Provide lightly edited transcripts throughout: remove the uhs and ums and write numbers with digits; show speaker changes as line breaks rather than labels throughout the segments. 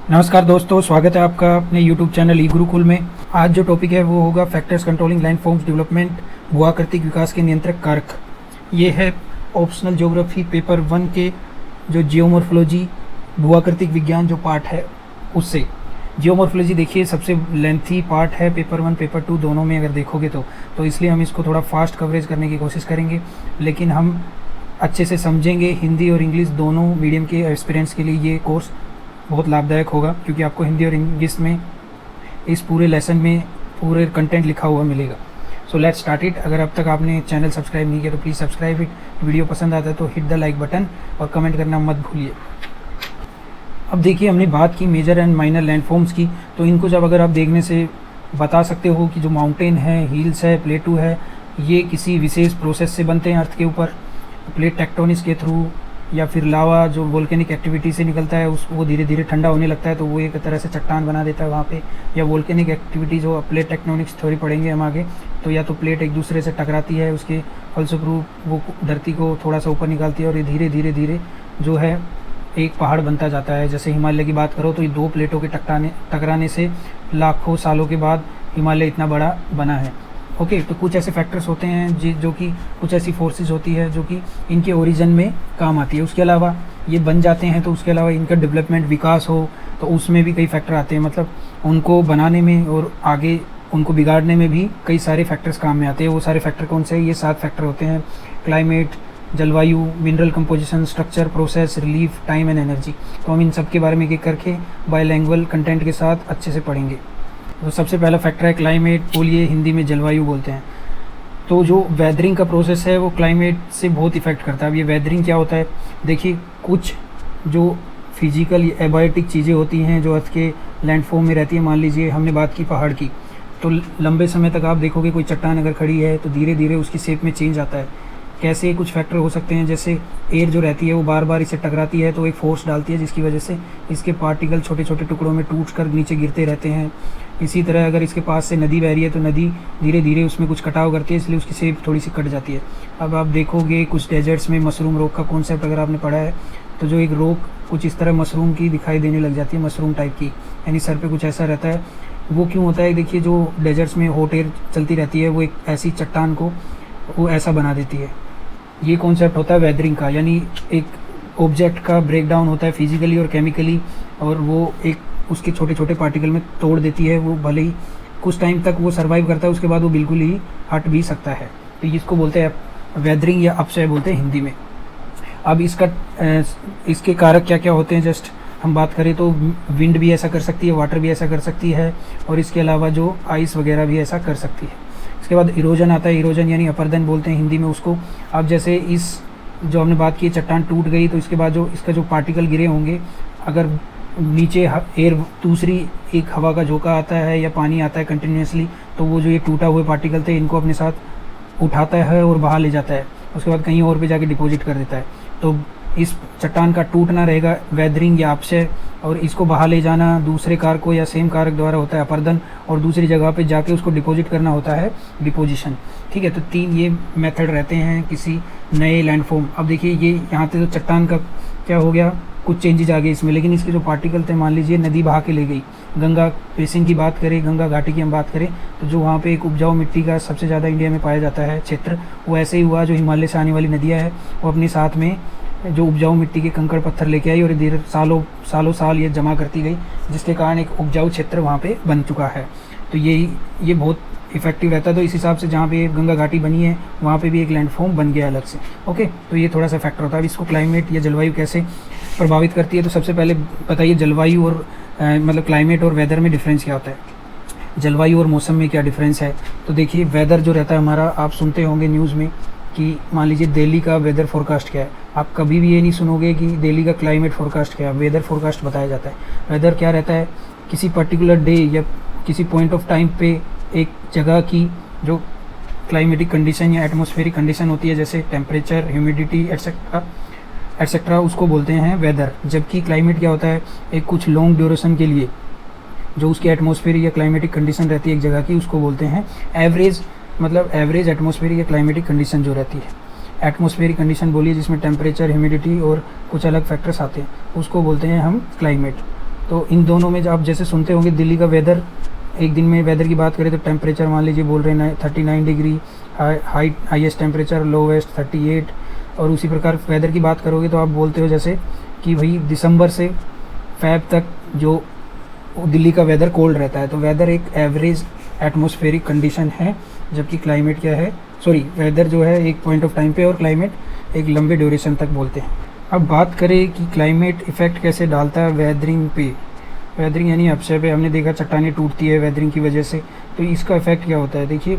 नमस्कार दोस्तों, स्वागत है आपका अपने YouTube चैनल ई गुरुकुल में। आज जो टॉपिक है वो होगा फैक्टर्स कंट्रोलिंग लैंडफॉर्म्स डेवलपमेंट, भूआकृतिक विकास के नियंत्रक कारक। ये है ऑप्शनल ज्योग्राफी पेपर 1 के जो जियोमॉर्फोलॉजी भूआकृतिक विज्ञान जो पार्ट है उससे। जियोमॉर्फोलॉजी देखिए सबसे लेंथी पार्ट है पेपर 1 पेपर 2 दोनों में अगर देखोगे तो इसलिए हम इसको थोड़ा फास्ट कवरेज करने की कोशिश करेंगे, लेकिन हम अच्छे से समझेंगे। हिंदी और इंग्लिश दोनों मीडियम के एस्पिरेंट्स के लिए ये कोर्स बहुत लाभदायक होगा, क्योंकि आपको हिंदी और इंग्लिश में इस पूरे लेसन में पूरे कंटेंट लिखा हुआ मिलेगा। So let's start it. अगर अब तक आपने चैनल सब्सक्राइब नहीं किया तो प्लीज़ सब्सक्राइब इट। वीडियो पसंद आता है तो हिट द लाइक बटन और कमेंट करना मत भूलिए। अब देखिए, हमने बात की मेजर एंड माइनर लैंडफॉर्म्स की, तो इनको जब अगर आप देखने से बता सकते हो कि जो माउंटेन है, हिल्स है, प्लेटू है, ये किसी विशेष प्रोसेस से बनते हैं अर्थ के ऊपर, प्लेट टेक्टोनिक्स के थ्रू, या फिर लावा जो वोल्केनिक एक्टिविटी से निकलता है वो धीरे धीरे ठंडा होने लगता है तो वो एक तरह से चट्टान बना देता है वहाँ पे। या वोल्केनिक एक्टिविटी जो प्लेट टेक्टोनिक्स थ्योरी पढ़ेंगे हम आगे, तो या तो प्लेट एक दूसरे से टकराती है, उसके फलस्वरूप वो धरती को थोड़ा सा ऊपर निकालती है और ये धीरे धीरे धीरे जो है एक पहाड़ बनता जाता है। जैसे हिमालय की बात करो तो ये दो प्लेटों के टकराने से लाखों सालों के बाद हिमालय इतना बड़ा बना है। ओके, तो कुछ ऐसे फैक्टर्स होते हैं जो कि कुछ ऐसी फोर्सेस होती है जो कि इनके ओरिजिन में काम आती है। उसके अलावा ये बन जाते हैं तो उसके अलावा इनका डेवलपमेंट विकास हो तो उसमें भी कई फैक्टर आते हैं। मतलब उनको बनाने में और आगे उनको बिगाड़ने में भी कई सारे फैक्टर्स काम में आते हैं। वो सारे फैक्टर कौन से हैं? ये 7 फैक्टर होते हैं: क्लाइमेट, जलवायु, mineral composition, structure, process, relief, time and energy. तो हम इन सब के बारे में एक करके बायलैंग्वेज कंटेंट के साथ अच्छे से पढ़ेंगे। तो सबसे पहला फैक्टर है क्लाइमेट, बोलिए हिंदी में जलवायु बोलते हैं। तो जो वेदरिंग का प्रोसेस है वो क्लाइमेट से बहुत इफेक्ट करता है। अब ये वेदरिंग क्या होता है? देखिए, कुछ जो फिजिकल एबायोटिक चीज़ें होती हैं जो अर्थ के लैंडफॉर्म में रहती है, मान लीजिए हमने बात की पहाड़ की, तो लंबे समय तक आप देखोगे कोई चट्टान अगर खड़ी है तो धीरे धीरे उसकी शेप में चेंज आता है। कैसे कुछ फैक्टर हो सकते हैं? जैसे एयर जो रहती है वो बार बार इसे टकराती है तो एक फोर्स डालती है जिसकी वजह से इसके पार्टिकल छोटे छोटे टुकड़ों में टूट कर नीचे गिरते रहते हैं। इसी तरह अगर इसके पास से नदी बह रही है तो नदी धीरे धीरे उसमें कुछ कटाव करती है, इसलिए उसकी शेप थोड़ी सी कट जाती है। अब आप देखोगे कुछ डेजर्ट्स में मशरूम रोग का कॉन्सेप्ट अगर आपने पढ़ा है तो जो एक रोग कुछ इस तरह मशरूम की दिखाई देने लग जाती है, मशरूम टाइप की, यानी सर पे कुछ ऐसा रहता है। वो क्यों होता है? देखिए, जो डेजर्ट्स में हॉट एयर चलती रहती है वो एक ऐसी चट्टान को वो ऐसा बना देती है। ये कॉन्सेप्ट होता है वेदरिंग का, यानी एक ऑब्जेक्ट का ब्रेकडाउन होता है फिजिकली और केमिकली, और वो एक उसके छोटे छोटे पार्टिकल में तोड़ देती है। वो भले ही कुछ टाइम तक वो सर्वाइव करता है, उसके बाद वो बिल्कुल ही हट भी सकता है। तो इसको बोलते हैं वेदरिंग या अपक्षय बोलते हैं हिंदी में। अब इसके कारक क्या क्या होते हैं जस्ट हम बात करें तो विंड भी ऐसा कर सकती है, वाटर भी ऐसा कर सकती है, और इसके अलावा जो आइस वगैरह भी ऐसा कर सकती है। इसके बाद इरोजन आता है, इरोजन यानी अपरदन बोलते हैं हिंदी में उसको। अब जैसे इस जो हमने बात की चट्टान टूट गई तो इसके बाद जो इसका जो पार्टिकल गिरे होंगे, अगर नीचे एयर दूसरी एक हवा का झोंका आता है या पानी आता है कंटिन्यूसली, तो वो जो ये टूटा हुए पार्टिकल थे इनको अपने साथ उठाता है और बाहर ले जाता है, उसके बाद कहीं और पे जाके डिपॉजिट कर देता है। तो इस चट्टान का टूटना रहेगा वेदरिंग या अपक्षय, और इसको बाहर ले जाना दूसरे कारक को या सेम कारक द्वारा होता है अपरदन, और दूसरी जगह पे जाके उसको डिपॉजिट करना होता है डिपोजिशन। ठीक है, तो 3 ये मेथड रहते हैं किसी नए लैंडफॉर्म। अब देखिए, ये यहाँ पे तो चट्टान का क्या हो गया, कुछ चेंजेज आ गए इसमें, लेकिन इसके जो पार्टिकल थे, मान लीजिए नदी बहा के ले गई। गंगा बेसिन की बात करें, गंगा घाटी की हम बात करें, तो जो वहाँ पे एक उपजाऊ मिट्टी का सबसे ज़्यादा इंडिया में पाया जाता है क्षेत्र, वो ऐसे ही हुआ। जो हिमालय से आने वाली नदियाँ हैं वो अपने साथ में जो उपजाऊ मिट्टी के कंकड़ पत्थर लेके आई और धीरे सालों साल ये जमा करती गई, जिसके कारण एक उपजाऊ क्षेत्र वहाँ पे बन चुका है। तो ये बहुत इफेक्टिव रहता है। तो इस हिसाब से जहाँ पे गंगा घाटी बनी है वहाँ पे भी एक लैंडफॉर्म बन गया अलग से। ओके, तो ये थोड़ा सा फैक्टर होता है। अब इसको क्लाइमेट या जलवायु कैसे प्रभावित करती है, तो सबसे पहले बताइए जलवायु और मतलब क्लाइमेट और वेदर में डिफरेंस क्या होता है, जलवायु और मौसम में क्या डिफरेंस है। तो देखिए, वेदर जो रहता है हमारा, आप सुनते होंगे न्यूज़ में कि मान लीजिए दिल्ली का वेदर फोरकास्ट क्या है। आप कभी भी ये नहीं सुनोगे कि दिल्ली का क्लाइमेट फोरकास्ट क्या है, वेदर फोरकास्ट बताया जाता है। वेदर क्या रहता है? किसी पर्टिकुलर डे या किसी पॉइंट ऑफ टाइम पे एक जगह की जो क्लाइमेटिक कंडीशन या एटमॉस्फेरिक कंडीशन होती है, जैसे टेम्परेचर, ह्यूमिडिटी एटसेट्रा, उसको बोलते हैं वेदर। जबकि क्लाइमेट क्या होता है? एक कुछ लॉन्ग ड्यूरेशन के लिए जो उसकी एटमॉस्फेरिक या क्लाइमेटिक कंडीशन रहती है एक जगह की, उसको बोलते हैं एवरेज। मतलब एवरेज एटमॉस्फेरिक या क्लाइमेटिक कंडीशन जो रहती है, एटमॉस्फेरिक कंडीशन बोलिए जिसमें टेम्परेचर, ह्यूमिडिटी और कुछ अलग फैक्टर्स आते हैं, उसको बोलते हैं हम क्लाइमेट। तो इन दोनों में जब आप जैसे सुनते होंगे दिल्ली का वेदर, एक दिन में वेदर की बात करें तो टेम्परेचर मान लीजिए बोल रहे हैं 39 डिग्री, हाईएस्ट टेम्परेचर, लोवेस्ट 38। और उसी प्रकार वेदर की बात करोगे तो आप बोलते हो जैसे कि भाई दिसंबर से फ़ैब तक जो दिल्ली का वेदर कोल्ड रहता है। तो वेदर एक एवरेज एटमॉस्फेरिक कंडीशन है, जबकि क्लाइमेट क्या है, वेदर जो है एक पॉइंट ऑफ टाइम पे और क्लाइमेट एक लंबे ड्यूरेशन तक बोलते हैं। अब बात करें कि क्लाइमेट इफ़ेक्ट कैसे डालता है वेदरिंग पे। वेदरिंग यानी अपशय पे हमने देखा चट्टानें टूटती है वेदरिंग की वजह से, तो इसका इफ़ेक्ट क्या होता है। देखिए,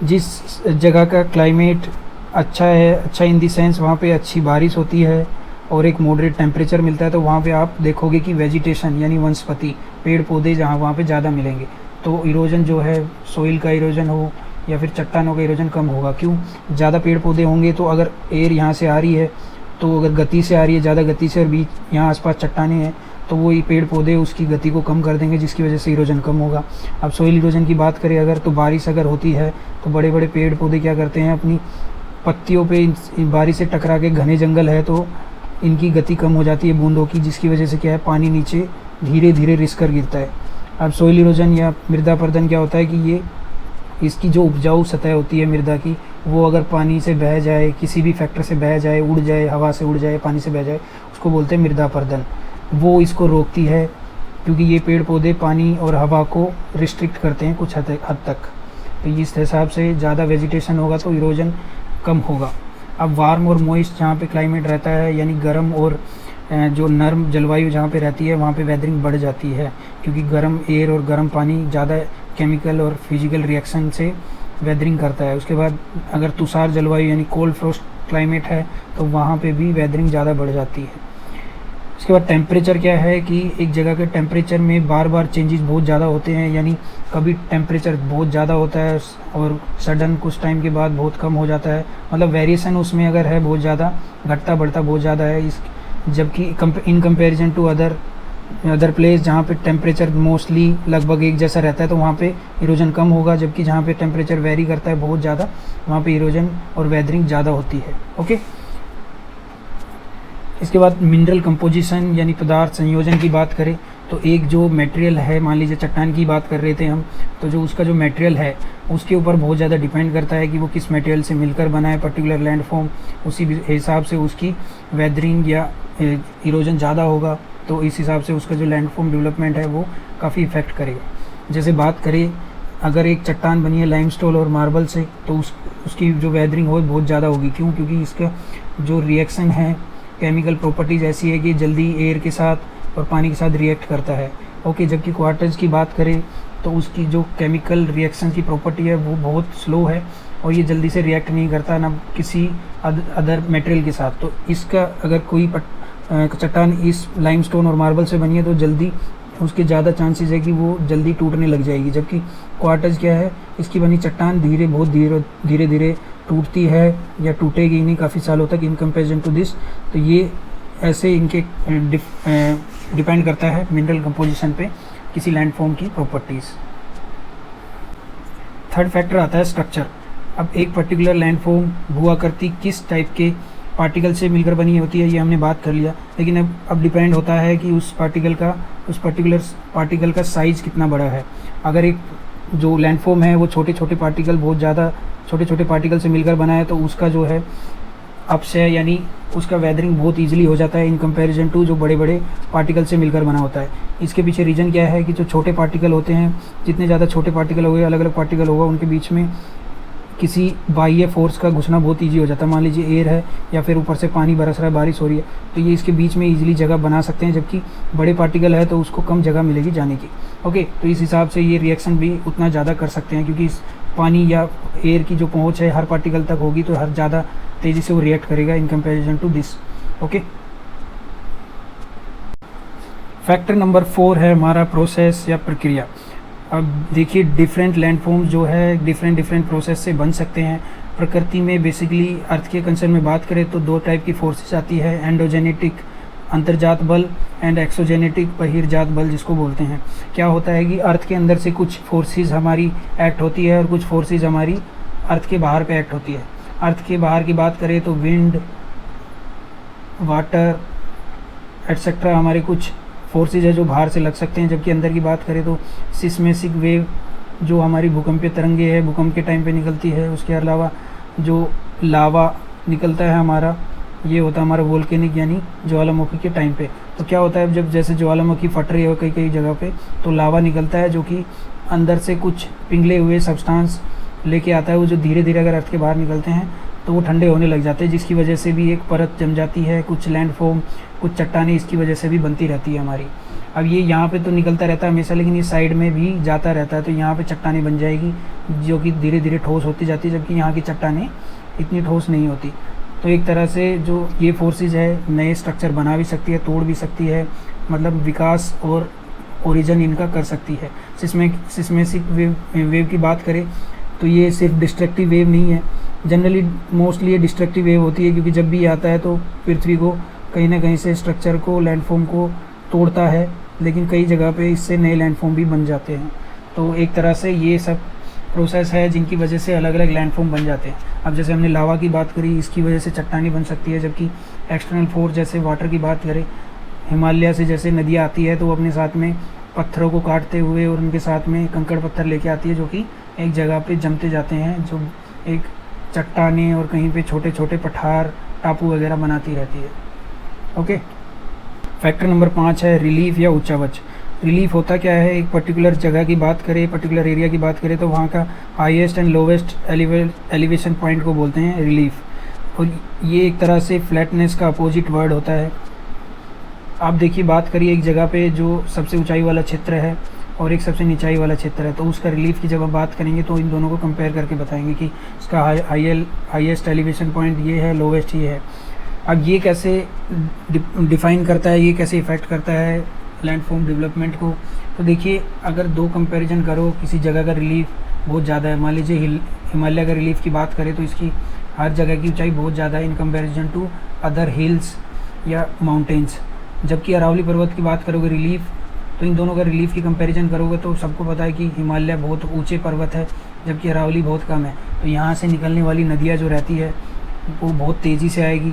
जिस जगह का क्लाइमेट अच्छा है, अच्छा इन दी सेंस वहाँ पे अच्छी बारिश होती है और एक मॉडरेट टेम्परेचर मिलता है, तो वहाँ पे आप देखोगे कि वेजिटेशन यानी वनस्पति, पेड़ पौधे जहाँ वहाँ पे ज़्यादा मिलेंगे। तो इरोजन जो है, सोइल का इरोजन हो या फिर चट्टानों का इरोजन कम होगा। क्यों? ज़्यादा पेड़ पौधे होंगे तो अगर एयर यहाँ से आ रही है, तो अगर गति से आ रही है, ज़्यादा गति से, और बीच यहाँ आसपास चट्टानें हैं, तो वो ये पेड़ पौधे उसकी गति को कम कर देंगे, जिसकी वजह से इरोजन कम होगा। अब सोइल इरोजन की बात करें अगर, तो बारिश अगर होती है तो बड़े बड़े पेड़ पौधे क्या करते हैं, अपनी पत्तियों पे बारिश से टकरा के, घने जंगल है तो इनकी गति कम हो जाती है बूंदों की, जिसकी वजह से क्या है, पानी नीचे धीरे धीरे रिस कर गिरता है। अब सोइल इरोजन या मृदा पर्दन क्या होता है कि ये इसकी जो उपजाऊ सतह होती है मृदा की, वो अगर पानी से बह जाए, किसी भी फैक्टर से बह जाए, उड़ जाए, हवा से उड़ जाए, पानी से बह जाए, उसको बोलते हैं मृदा पर्दन। वो इसको रोकती है, क्योंकि ये पेड़ पौधे पानी और हवा को रिस्ट्रिक्ट करते हैं कुछ हद तक। तो इस हिसाब से ज़्यादा वेजिटेशन होगा तो इरोजन कम होगा। अब वार्म और मॉइस्ट जहाँ पे क्लाइमेट रहता है, यानी गर्म और जो नर्म जलवायु जहाँ पे रहती है, वहाँ पे वेदरिंग बढ़ जाती है, क्योंकि गर्म एयर और गर्म पानी ज़्यादा केमिकल और फिजिकल रिएक्शन से वेदरिंग करता है। उसके बाद अगर तुषार जलवायु यानी कोल्ड फ्रोस्ट क्लाइमेट है, तो वहाँ पे भी वेदरिंग ज़्यादा बढ़ जाती है। उसके बाद टेम्परेचर क्या है कि एक जगह के टेम्परेचर में बार बार चेंजेस बहुत ज़्यादा होते हैं, यानी कभी टेम्परेचर बहुत ज़्यादा होता है और सडन कुछ टाइम के बाद बहुत कम हो जाता है, मतलब वेरिएशन उसमें अगर है बहुत ज़्यादा, घटता बढ़ता बहुत ज़्यादा है। इस जबकि in comparison to other place जहाँ पे टेम्परेचर मोस्टली लगभग एक जैसा रहता है, तो वहाँ पे इरोजन कम होगा, जबकि जहाँ पे टेम्परेचर वेरी करता है बहुत ज़्यादा, वहाँ पे इरोजन और वेदरिंग ज़्यादा होती है। ओके, इसके बाद मिनरल कंपोजिशन यानी पदार्थ संयोजन की बात करें तो एक जो मटेरियल है, मान लीजिए चट्टान की बात कर रहे थे हम, तो जो उसका जो मटेरियल है उसके ऊपर बहुत ज़्यादा डिपेंड करता है कि वो किस मटेरियल से मिलकर बना है पर्टिकुलर लैंडफॉर्म, उसी हिसाब से उसकी वेदरिंग या इरोजन ज़्यादा होगा, तो इस हिसाब से उसका जो लैंडफॉर्म डेवलपमेंट है वो काफ़ी इफेक्ट करेगा। जैसे बात करें अगर एक चट्टान बनी है लाइमस्टोन और मार्बल से, तो उसकी जो वेदरिंग हो बहुत ज़्यादा होगी। क्यों? क्योंकि इसका जो रिएक्शन है, केमिकल प्रॉपर्टीज़ ऐसी है कि जल्दी एयर के साथ और पानी के साथ रिएक्ट करता है। ओके, जबकि क्वार्टज की बात करें तो उसकी जो केमिकल रिएक्शन की प्रॉपर्टी है वो बहुत स्लो है और ये जल्दी से रिएक्ट नहीं करता ना किसी अदर मटेरियल के साथ। तो इसका अगर कोई चट्टान इस लाइमस्टोन और मार्बल से बनी है तो जल्दी उसके ज़्यादा चांसेस है कि वो जल्दी टूटने लग जाएगी। जबकि क्वार्टज क्या है, इसकी बनी चट्टान बहुत धीरे धीरे टूटती है या टूटेगी नहीं काफ़ी सालों तक इन कंपेरिजन टू दिस। तो ये ऐसे इनके डिपेंड करता है मिनरल कंपोजिशन पे किसी लैंडफॉर्म की प्रॉपर्टीज़। थर्ड फैक्टर आता है स्ट्रक्चर। अब एक पर्टिकुलर लैंडफॉर्म भू-आकृति किस टाइप के पार्टिकल से मिलकर बनी होती है ये हमने बात कर लिया, लेकिन अब डिपेंड होता है कि उस पर्टिकुलर पार्टिकल का साइज़ कितना बड़ा है। अगर एक जो लैंडफॉर्म है वो छोटे छोटे पार्टिकल, बहुत ज़्यादा छोटे छोटे पार्टिकल से मिलकर बना है, तो उसका जो है अपक्षय यानी उसका वेदरिंग बहुत ईजिली हो जाता है इन कंपैरिजन टू जो बड़े बड़े पार्टिकल से मिलकर बना होता है। इसके पीछे रीज़न क्या है कि जो छोटे पार्टिकल होते हैं, जितने ज़्यादा छोटे पार्टिकल हो गए, अलग अलग पार्टिकल होगा, उनके बीच में किसी बाह्य फोर्स का घुसना बहुत ईजी हो जाता है। मान लीजिए एयर है या फिर ऊपर से पानी बरस रहा है, बारिश हो रही है, तो ये इसके बीच में ईजिली जगह बना सकते हैं, जबकि बड़े पार्टिकल है तो उसको कम जगह मिलेगी जाने की। ओके, तो इस हिसाब से ये रिएक्शन भी उतना ज़्यादा कर सकते हैं, क्योंकि इस पानी या एयर की जो पहुँच है हर पार्टिकल तक होगी, तो हर ज़्यादा तेज़ी से वो रिएक्ट करेगा in comparison to this. Okay, factor number 4 है हमारा प्रोसेस या प्रक्रिया। अब देखिए डिफरेंट लैंडफॉर्म्स जो है डिफरेंट प्रोसेस से बन सकते हैं। प्रकृति में बेसिकली अर्थ के कंसर्न में बात करें तो दो टाइप की फोर्सेस आती है, एंडोजेनेटिक अंतर्जात बल एंड एक्सोजेनेटिक बहिर्जात बल जिसको बोलते हैं। क्या होता है कि अर्थ के अंदर से कुछ फोर्सेस हमारी एक्ट होती है और कुछ फोर्सेस हमारी अर्थ के बाहर पे एक्ट होती है। अर्थ के बाहर की बात करें तो विंड, वाटर एट्सेट्रा हमारे कुछ फोर्सेज है जो बाहर से लग सकते हैं, जबकि अंदर की बात करें तो सिस्मेसिक वेव जो हमारी भूकंपीय तरंगे है भूकंप के टाइम पे निकलती है। उसके अलावा जो लावा निकलता है हमारा, ये होता है हमारा वोल्केनिक यानी ज्वालामुखी के टाइम पे। तो क्या होता है जब जैसे ज्वालामुखी फट रही है कई कई जगह पे, तो लावा निकलता है जो कि अंदर से कुछ पिघले हुए सब्सटेंस लेके आता है, वो जो धीरे धीरे अगर अर्थ के बाहर निकलते हैं तो वो ठंडे होने लग जाते हैं, जिसकी वजह से भी एक परत जम जाती है। कुछ लैंडफॉर्म, कुछ चट्टानें इसकी वजह से भी बनती रहती है हमारी। अब ये यहाँ पे तो निकलता रहता है हमेशा, लेकिन इस साइड में भी जाता रहता है, तो यहाँ पे चट्टानें बन जाएगी जो कि धीरे धीरे ठोस होती जाती है, जबकि यहाँ की चट्टानें इतनी ठोस नहीं होती। तो एक तरह से जो ये फोर्सेज है नए स्ट्रक्चर बना भी सकती है, तोड़ भी सकती है, मतलब विकास और ओरिजिन इनका कर सकती है। सिस्मेसिक वेव की बात करें तो ये सिर्फ डिस्ट्रक्टिव वेव नहीं है, जनरली मोस्टली ये डिस्ट्रक्टिव वेव होती है, क्योंकि जब भी आता है तो पृथ्वी को कहीं ना कहीं से स्ट्रक्चर को, लैंडफॉर्म को तोड़ता है, लेकिन कई जगह पे इससे नए लैंडफॉर्म भी बन जाते हैं। तो एक तरह से ये सब प्रोसेस है जिनकी वजह से अलग अलग लैंडफॉर्म बन जाते हैं। अब जैसे हमने लावा की बात करी, इसकी वजह से चट्टानी बन सकती है, जबकि एक्सटर्नल फोर्स जैसे वाटर की बात करें, हिमालय से जैसे नदियाँ आती है तो वो अपने साथ में पत्थरों को काटते हुए और उनके साथ में कंकड़ पत्थर लेके आती है, जो कि एक जगह पे जमते जाते हैं, जो एक चट्टानें और कहीं पे छोटे छोटे पठार, टापू वगैरह बनाती रहती है। ओके, फैक्टर नंबर 5 है रिलीफ या उच्चावच। रिलीफ होता क्या है, एक पर्टिकुलर जगह की बात करें, पर्टिकुलर एरिया की बात करें तो वहाँ का highest and lowest elevation point को बोलते हैं रिलीफ, और ये एक तरह से फ्लैटनेस का अपोजिट वर्ड होता है। आप देखिए, बात करिए एक जगह पे जो सबसे ऊंचाई वाला क्षेत्र है और एक सबसे निचाई वाला क्षेत्र है, तो उसका रिलीफ की जब हम बात करेंगे तो इन दोनों को कंपेयर करके बताएंगे कि इसका हाईएस्ट एलिवेशन पॉइंट ये है, लोवेस्ट ये है। अब ये कैसे डिफाइन करता है, ये कैसे इफ़ेक्ट करता है लैंडफॉर्म डेवलपमेंट को, तो देखिए अगर दो कंपैरिजन करो, किसी जगह का रिलीफ बहुत ज़्यादा है, मान लीजिए हिमालय का रिलीफ की बात करें तो इसकी हर जगह की ऊंचाई बहुत ज़्यादा है in comparison to other hills या माउंटेन्स। जबकि अरावली पर्वत की बात करोगे रिलीफ, तो इन दोनों का रिलीफ की कंपैरिजन करोगे तो सबको पता है कि हिमालय बहुत ऊंचे पर्वत है, जबकि अरावली बहुत कम है। तो यहाँ से निकलने वाली नदियाँ जो रहती है वो बहुत तेज़ी से आएगी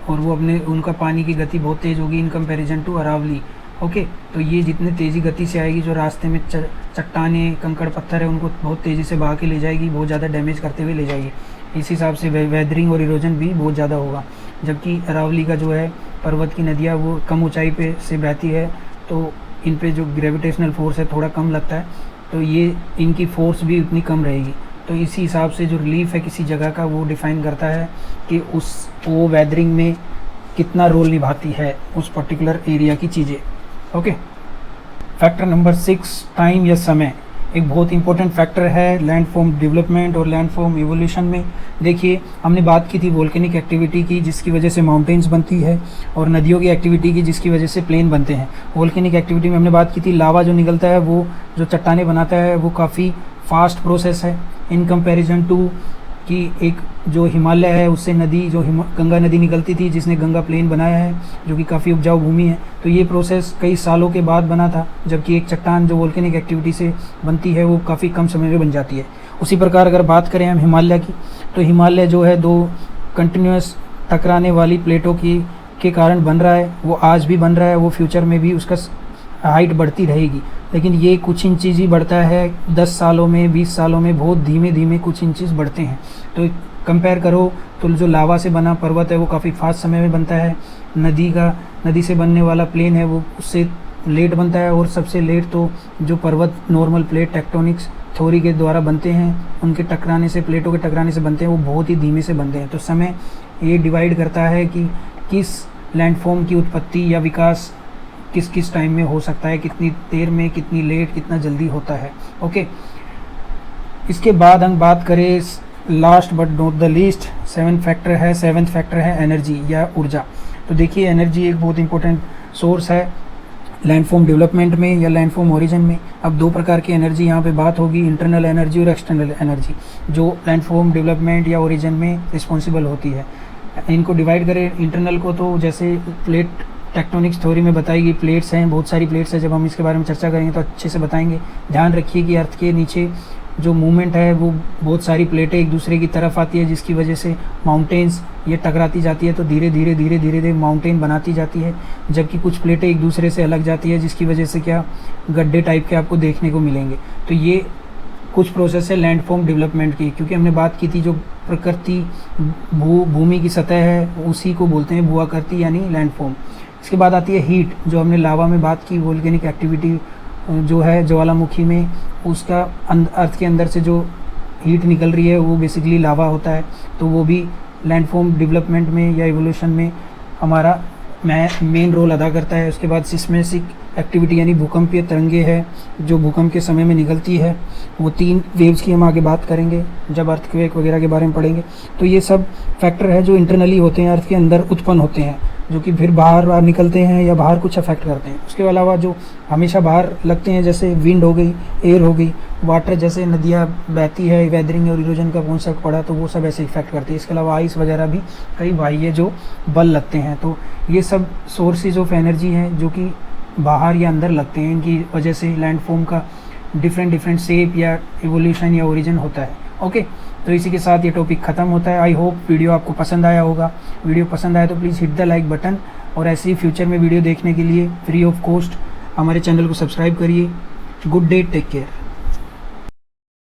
और वो उनका पानी की गति बहुत तेज़ होगी in comparison to Aravalli. Okay, तो ये जितने तेज़ी गति से आएगी, जो रास्ते में चट्टानें, कंकड़ पत्थर है, उनको बहुत तेज़ी से बहा के ले जाएगी, बहुत ज़्यादा डैमेज करते हुए ले जाएगी। इस हिसाब से वेदरिंग और इरोजन भी बहुत ज़्यादा होगा। जबकि अरावली का जो है पर्वत की नदियाँ वो कम ऊंचाई पे से बहती है, तो इन पे जो ग्रेविटेशनल फोर्स है थोड़ा कम लगता है, तो ये इनकी फोर्स भी उतनी कम रहेगी। तो इसी हिसाब से जो रिलीफ है किसी जगह का वो डिफ़ाइन करता है कि वो वेदरिंग में कितना रोल निभाती है उस पर्टिकुलर एरिया की चीज़ें। ओके, फैक्टर नंबर 6 टाइम या समय एक बहुत इंपॉर्टेंट फैक्टर है लैंडफॉर्म डेवलपमेंट और लैंडफॉर्म इवोल्यूशन में। देखिए, हमने बात की थी वोल्केनिक एक्टिविटी की जिसकी वजह से माउंटेन्स बनती है, और नदियों की एक्टिविटी की जिसकी वजह से प्लेन बनते हैं। वोल्केनिक एक्टिविटी में हमने बात की थी लावा जो निकलता है वो जो चट्टानें बनाता है वो काफ़ी फास्ट प्रोसेस है इन कंपैरिजन टू कि एक जो हिमालय है उससे नदी जो गंगा नदी निकलती थी जिसने गंगा प्लेन बनाया है जो कि काफ़ी उपजाऊ भूमि है। तो ये प्रोसेस कई सालों के बाद बना था, जबकि एक चट्टान जो वोल्केनिक एक्टिविटी से बनती है वो काफ़ी कम समय में बन जाती है। उसी प्रकार अगर बात करें हम हिमालय की, तो हिमालय जो है दो कंटिन्यूस टकराने वाली प्लेटों के कारण बन रहा है, वो आज भी बन रहा है, वो फ्यूचर में भी उसका हाइट बढ़ती रहेगी। लेकिन ये कुछ इंचेज ही बढ़ता है, 10 सालों में 20 सालों में बहुत धीमे धीमे कुछ इंचेस बढ़ते हैं। तो कंपेयर करो तो जो लावा से बना पर्वत है वो काफ़ी फास्ट समय में बनता है, नदी से बनने वाला प्लेन है वो उससे लेट बनता है, और सबसे लेट तो जो पर्वत नॉर्मल प्लेट टेक्टोनिक्स थ्योरी के द्वारा बनते हैं, उनके टकराने से, प्लेटों के टकराने से बनते हैं, वो बहुत ही धीमे से बनते हैं। तो समय ये डिवाइड करता है कि किस लैंडफॉर्म की उत्पत्ति या विकास किस किस टाइम में हो सकता है, कितनी देर में, कितनी लेट, कितना जल्दी होता है। ओके, इसके बाद हम बात करें last but not the least seventh factor है एनर्जी या ऊर्जा। तो देखिए, एनर्जी एक बहुत इंपॉर्टेंट सोर्स है लैंडफॉर्म डेवलपमेंट में या लैंडफॉर्म ओरिजिन में। अब दो प्रकार की एनर्जी यहाँ पे बात होगी, इंटरनल एनर्जी और एक्सटर्नल एनर्जी, जो लैंडफॉर्म डेवलपमेंट या ओरिजिन में रिस्पॉन्सिबल होती है। इनको डिवाइड करें, इंटरनल को तो जैसे प्लेट टेक्टोनिक्स थ्योरी में बताई गई प्लेट्स हैं, बहुत सारी प्लेट्स हैं, जब हम इसके बारे में चर्चा करेंगे तो अच्छे से बताएंगे। ध्यान रखिए कि अर्थ के नीचे जो मूवमेंट है वो बहुत सारी प्लेटें एक दूसरे की तरफ आती है, जिसकी वजह से माउंटेन्स ये टकराती जाती है तो धीरे धीरे धीरे धीरे धीरे माउंटेन बनाती जाती है, जबकि कुछ प्लेटें एक दूसरे से अलग जाती है, जिसकी वजह से क्या गड्ढे टाइप के आपको देखने को मिलेंगे। तो ये कुछ प्रोसेस है लैंडफॉर्म डेवलपमेंट की, क्योंकि हमने बात की थी जो प्रकृति भूमि की सतह है उसी को बोलते हैं भूआकृति यानी लैंडफॉर्म। इसके बाद आती है हीट, जो हमने लावा में बात की, वोल्केनिक एक्टिविटी जो है ज्वालामुखी में, उसका अर्थ के अंदर से जो हीट निकल रही है वो बेसिकली लावा होता है, तो वो भी लैंडफॉर्म डेवलपमेंट में या इवोल्यूशन में हमारा मेन रोल अदा करता है। उसके बाद सिस्मेसिक एक्टिविटी यानी भूकंपीय तरंगे है जो भूकंप के समय में निकलती है, वो 3 वेव्स की हम आगे बात करेंगे जब अर्थक्वेक वगैरह के बारे में पढ़ेंगे। तो ये सब फैक्टर है जो इंटरनली होते हैं, अर्थ के अंदर उत्पन्न होते हैं, जो कि फिर बाहर निकलते हैं या बाहर कुछ अफेक्ट करते हैं। उसके अलावा जो हमेशा बाहर लगते हैं, जैसे विंड हो गई, एयर हो गई, वाटर, जैसे नदियाँ बहती है, वेदरिंग और इरोजन का कॉन्सेप्ट पड़ा तो वो सब ऐसे इफेक्ट करती है। इसके अलावा आइस वगैरह भी कई बाह्य जो बल लगते हैं, तो ये सब सोर्सेज ऑफ एनर्जी हैं जो कि बाहर या अंदर लगते हैं। इनकी वजह से लैंडफॉर्म का डिफरेंट शेप या इवोल्यूशन या ओरिजिन होता है। ओके, तो इसी के साथ ये टॉपिक ख़त्म होता है। आई होप वीडियो आपको पसंद आया होगा। वीडियो पसंद आया तो please hit the like button, और ऐसे ही फ्यूचर में वीडियो देखने के लिए फ्री ऑफ कॉस्ट हमारे चैनल को सब्सक्राइब करिए। Good day, take care.